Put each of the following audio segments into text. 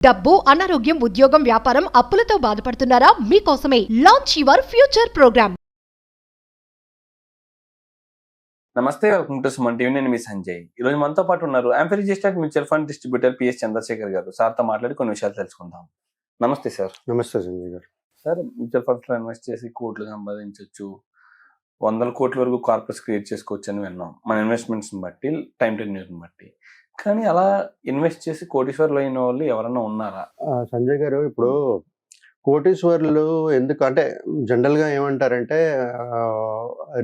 డబ్బు, అనారోగ్యం, ఉద్యోగం, వ్యాపారం, అప్పులతో బాధపడుతున్నారా? మీకోసమే లాంచ్ యువర్ ఫ్యూచర్ ప్రోగ్రామ్. నమస్తే, వెల్కమ్ టు సుమన్ టీవీ. నేను మీ సంజయ్. ఈ రోజు మనతో పాటు ఉన్నారు AMFI registered mutual fund distributor PS Chandrashekar garu. సార్తో మాట్లాడి కొన్ని విషయాలు తెలుసుకుందాం. నమస్తే సార్. నమస్తే సంజయ్ గారు. సార్, మ్యూచువల్ ఫండ్స్ లో ఇన్వెస్ట్ చేసి కోట్లు సంపాదించవచ్చు, 100 కోట్ల వరకు కార్పస్ క్రియేట్ చేసుకోవచ్చు అని విన్నాం. మన ఇన్వెస్ట్మెంట్స్ బట్టి, టైం టెన్యూర్ బట్టి. కానీ అలా ఇన్వెస్ట్ చేసి కోటీశ్వర్లు అయిన వాళ్ళు ఎవరన్నా ఉన్నారా? సంజయ్ గారు, ఇప్పుడు కోటీశ్వర్లు ఎందుకు అంటే జనరల్ గా ఏమంటారంటే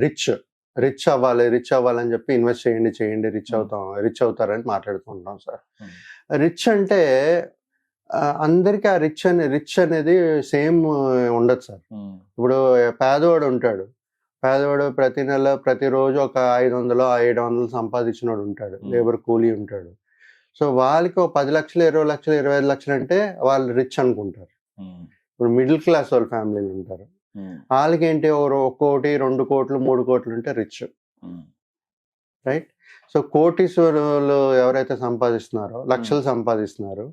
రిచ్ అవ్వాలని చెప్పి ఇన్వెస్ట్ చేయండి రిచ్ అవుతారని మాట్లాడుతూ ఉంటాం సార్. రిచ్ అంటే అందరికి ఆ రిచ్ అనేది సేమ్ ఉండదు సార్. ఇప్పుడు పేదవాడు ప్రతి నెల ప్రతిరోజు ఒక 500-700 సంపాదించినోడు ఉంటాడు, లేబర్ కూలీ ఉంటాడు. సో వాళ్ళకి ఒక 10 లక్షలు, 20 లక్షలు, 25 లక్షలు అంటే వాళ్ళు రిచ్ అనుకుంటారు. ఇప్పుడు మిడిల్ క్లాస్ వాళ్ళ ఫ్యామిలీలు ఉంటారు, వాళ్ళకి ఏంటి 1 కోటి, 2 కోట్లు, 3 కోట్లు ఉంటే రిచ్, రైట్? సో కోటీశ్వరులు ఎవరైతే సంపాదిస్తున్నారో, లక్షలు సంపాదిస్తున్నారో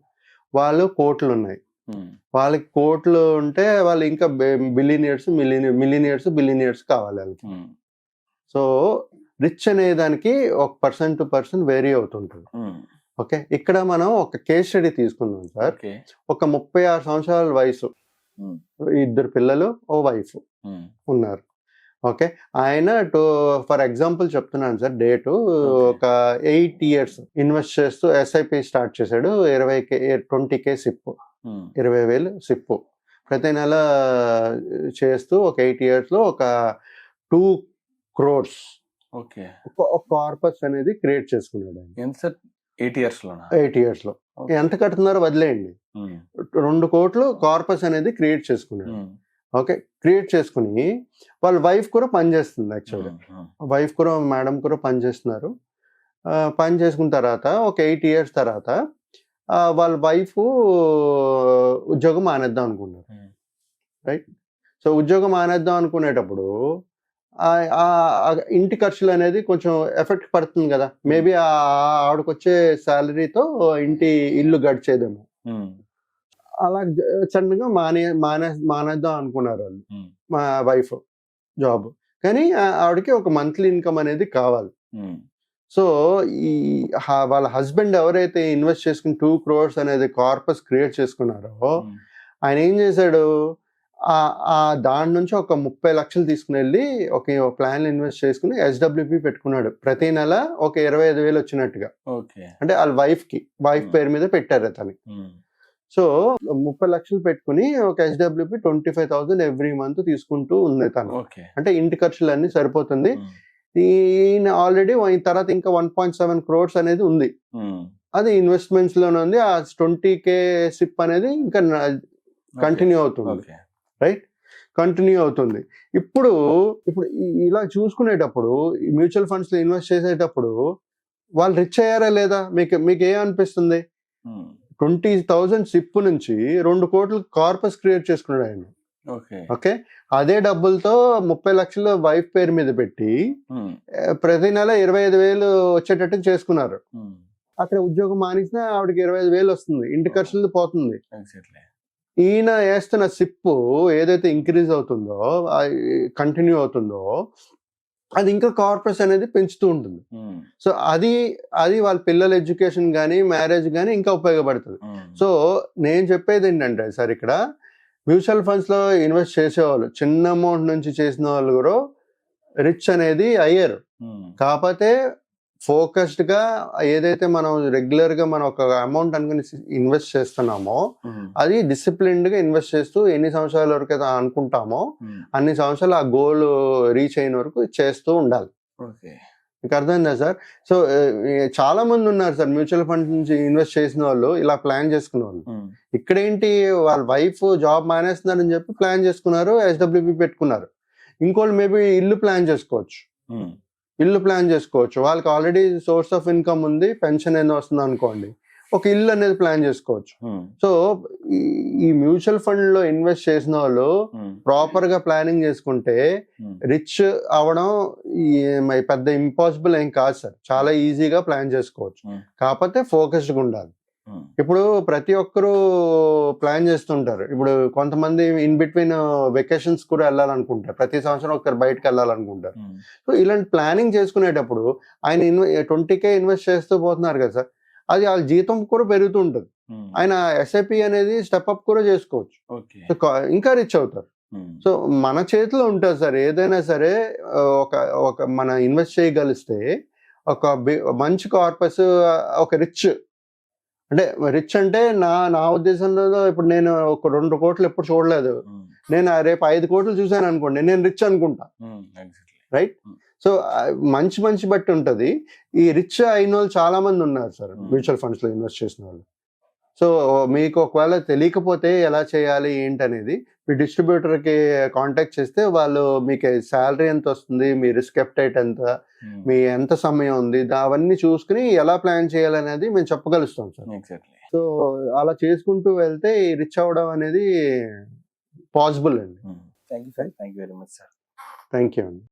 వాళ్ళు కోట్లు ఉన్నాయి. వాళ్ళకి కోట్లు ఉంటే వాళ్ళు ఇంకా బిలియనియర్స్ కావాలి వాళ్ళకి. సో రిచ్ అనే దానికి ఒక పర్సన్ టు పర్సన్ వేరీ అవుతుంటుంది. ఓకే, ఇక్కడ మనం ఒక కేస్ స్టడీ తీసుకుందాం సార్. ఒక 36 సంవత్సరాల వయసు, 2 పిల్లలు, ఓ వైఫ్ ఉన్నారు. ఓకే, ఆయన ఫర్ ఎగ్జాంపుల్ చెప్తున్నాను సార్, డేటు ఒక 8 years ఇన్వెస్ట్ చేస్తూ ఎస్ఐపి స్టార్ట్ చేశాడు. 20K సిప్, 20,000 సిప్పు ప్రతి నెల చేస్తూ ఒక 8 years లో ఒక 2 crores ఒక కార్పస్ అనేది క్రియేట్ చేసుకున్నాడు ఆయన. 8 years లో 8 years లో ఎంత కడుతున్నారో వదిలేయండి, 2 కోట్లు కార్పస్ అనేది క్రియేట్ చేసుకున్నాడు. ఓకే, క్రియేట్ చేసుకుని వాళ్ళ వైఫ్ కూడా పనిచేస్తుంది. యాక్చువల్గా వైఫ్ కూడా, మేడం కూడా పనిచేస్తున్నారు. పని చేసుకున్న తర్వాత ఒక 8 years తర్వాత వాళ్ళ వైఫ్ ఉద్యోగం మానేద్దాం అనుకున్నారు, రైట్? సో ఉద్యోగం మానేద్దాం అనుకునేటప్పుడు ఇంటి ఖర్చులు అనేది కొంచెం ఎఫెక్ట్ పడుతుంది కదా. మేబీ ఆవిడకి వచ్చే శాలరీతో ఇల్లు గడిచేదేమో. అలా సడన్గా మానేద్దాం అనుకున్నారు వాళ్ళు, మా వైఫ్ జాబ్. కానీ ఆవిడకి ఒక మంత్లీ ఇన్కమ్ అనేది కావాలి. సో వాళ్ళ హస్బెండ్ ఎవరైతే ఇన్వెస్ట్ చేసుకుని 2 crores అనేది కార్పస్ క్రియేట్ చేసుకున్నారో, ఆయన ఏం చేశాడు, దాని నుంచి ఒక 30 లక్షలు తీసుకుని వెళ్ళి ఒక ప్లాన్ ఇన్వెస్ట్ చేసుకుని SWP పెట్టుకున్నాడు. ప్రతి నెల ఒక 25,000 వచ్చినట్టుగా. అంటే వాళ్ళ వైఫ్ పేరు మీద పెట్టారు అతని. సో 30 లక్షలు పెట్టుకుని ఒక SWP 25,000 ఎవ్రీ మంత్ తీసుకుంటూ ఉంది తను. అంటే ఇంటి ఖర్చులు అన్ని సరిపోతుంది. ఈయన ఆల్రెడీ తర్వాత ఇంకా 1.7 crores అనేది ఉంది, అది ఇన్వెస్ట్మెంట్స్ లోనే ఉంది. ఆ 20K సిప్ అనేది ఇంకా కంటిన్యూ అవుతుంది, రైట్? కంటిన్యూ అవుతుంది. ఇప్పుడు ఇలా చూసుకునేటప్పుడు, మ్యూచువల్ ఫండ్స్ లో ఇన్వెస్ట్ చేసేటప్పుడు వాళ్ళు రిచ్ అయ్యారా లేదా? మీకు ఏమనిపిస్తుంది? 20,000 సిప్ నుంచి 2 కోట్లు కార్పస్ క్రియేట్ చేసుకున్నాడు ఆయన. ఓకే, అదే డబ్బులతో 30 లక్షలు వైఫ్ పేరు మీద పెట్టి ప్రతి నెల 25,000 వచ్చేటట్టు చేసుకున్నారు. అక్కడ ఉద్యోగం మానేసినా ఆవిడకి 25,000 వస్తుంది, ఇంటి ఖర్చులు పోతుంది. ఈయన వేస్తున్న సిప్పు ఏదైతే ఇంక్రీజ్ అవుతుందో, కంటిన్యూ అవుతుందో, అది ఇంకా కార్పస్ అనేది పెంచుతూ ఉంటుంది. సో అది వాళ్ళ పిల్లల ఎడ్యుకేషన్ కానీ, మ్యారేజ్ కానీ ఇంకా ఉపయోగపడుతుంది. సో నేను చెప్పేది ఏంటంటే సార్, ఇక్కడ మ్యూచువల్ ఫండ్స్ లో ఇన్వెస్ట్ చేసేవాళ్ళు, చిన్న అమౌంట్ నుంచి చేసిన వాళ్ళు కూడా రిచ్ అనేది అయ్యారు. కాకపోతే ఫోకస్డ్ గా ఏదైతే మనం రెగ్యులర్ గా మనం ఒక అమౌంట్ అనుకుని ఇన్వెస్ట్ చేస్తున్నామో, అది డిసిప్లిన్డ్ గా ఇన్వెస్ట్ చేస్తూ ఎన్ని సంవత్సరాల వరకు అయితే అనుకుంటామో అన్ని సంవత్సరాలు ఆ గోల్ రీచ్ అయిన వరకు చేస్తూ ఉండాలి. మీకు అర్థమైందా సార్? సో చాలా మంది ఉన్నారు సార్ మ్యూచువల్ ఫండ్ నుంచి ఇన్వెస్ట్ చేసిన వాళ్ళు, ఇలా ప్లాన్ చేసుకున్న వాళ్ళు. ఇక్కడేంటి, వాళ్ళ వైఫ్ జాబ్ మానేస్తున్నారని చెప్పి ప్లాన్ చేసుకున్నారు, SWP పెట్టుకున్నారు. ఇంకోళ్ళు మేబీ ఇల్లు ప్లాన్ చేసుకోవచ్చు, వాళ్ళకి ఆల్రెడీ సోర్స్ ఆఫ్ ఇన్కమ్ ఉంది, పెన్షన్ ఏదో వస్తుంది అనుకోండి, ఒక ఇల్లు అనేది ప్లాన్ చేసుకోవచ్చు. సో ఈ మ్యూచువల్ ఫండ్ లో ఇన్వెస్ట్ చేసిన వాళ్ళు ప్రాపర్ గా ప్లానింగ్ చేసుకుంటే రిచ్ అవడం పెద్ద ఇంపాసిబుల్ ఏం కాదు సార్. చాలా ఈజీగా ప్లాన్ చేసుకోవచ్చు, కాకపోతే ఫోకస్డ్ గా ఉండాలి. ఇప్పుడు ప్రతి ఒక్కరూ ప్లాన్ చేస్తుంటారు. ఇప్పుడు కొంతమంది ఇన్ బిట్వీన్ వెకేషన్స్ కూడా వెళ్ళాలనుకుంటారు. ప్రతి సంవత్సరం ఒకరు బయటకు వెళ్ళాలనుకుంటారు. సో ఇలాంటి ప్లానింగ్ చేసుకునేటప్పుడు ఆయన 20K ఇన్వెస్ట్ చేస్తూ పోతున్నారు కదా సార్, అది వాళ్ళ జీతం కూడా పెరుగుతూ ఉంటుంది. ఆయన ఎస్ఐపి అనేది స్టెప్ అప్ కూడా చేసుకోవచ్చు. సో ఇంకా రిచ్ అవుతారు. సో మన చేతిలో ఉంటుంది సార్. ఏదైనా సరే ఒక మన ఇన్వెస్ట్ చేయగలిస్తే ఒక మంచి కార్పస్, ఒక రిచ్ అంటే నా ఉద్దేశంలో ఇప్పుడు నేను ఒక 2 కోట్లు ఎప్పుడు చూడలేదు. నేను రేపు 5 కోట్లు చూసాను అనుకోండి, నేను రిచ్ అనుకుంటా. రైట్? సో మంచి బట్టి ఉంటది. ఈ రిచ్ అయిన వాళ్ళు చాలా మంది ఉన్నారు సార్ మ్యూచువల్ ఫండ్స్ లో ఇన్వెస్ట్ చేసిన వాళ్ళు. సో మీకు ఒకవేళ తెలియకపోతే ఎలా చేయాలి ఏంటనేది మీ డిస్ట్రిబ్యూటర్ కి కాంటాక్ట్ చేస్తే వాళ్ళు మీకు శాలరీ ఎంత వస్తుంది, మీ రిస్క్ అప్టైట్ ఎంత, మీ ఎంత సమయం ఉంది, అవన్నీ చూసుకుని ఎలా ప్లాన్ చేయాలనేది మేము చెప్పగలుస్తాం సార్. సో అలా చేసుకుంటూ వెళ్తే రిచ్ అవ్వడం అనేది పాసిబుల్ అండి. Thank you sir. Thank you very much sir. Thank you అండి.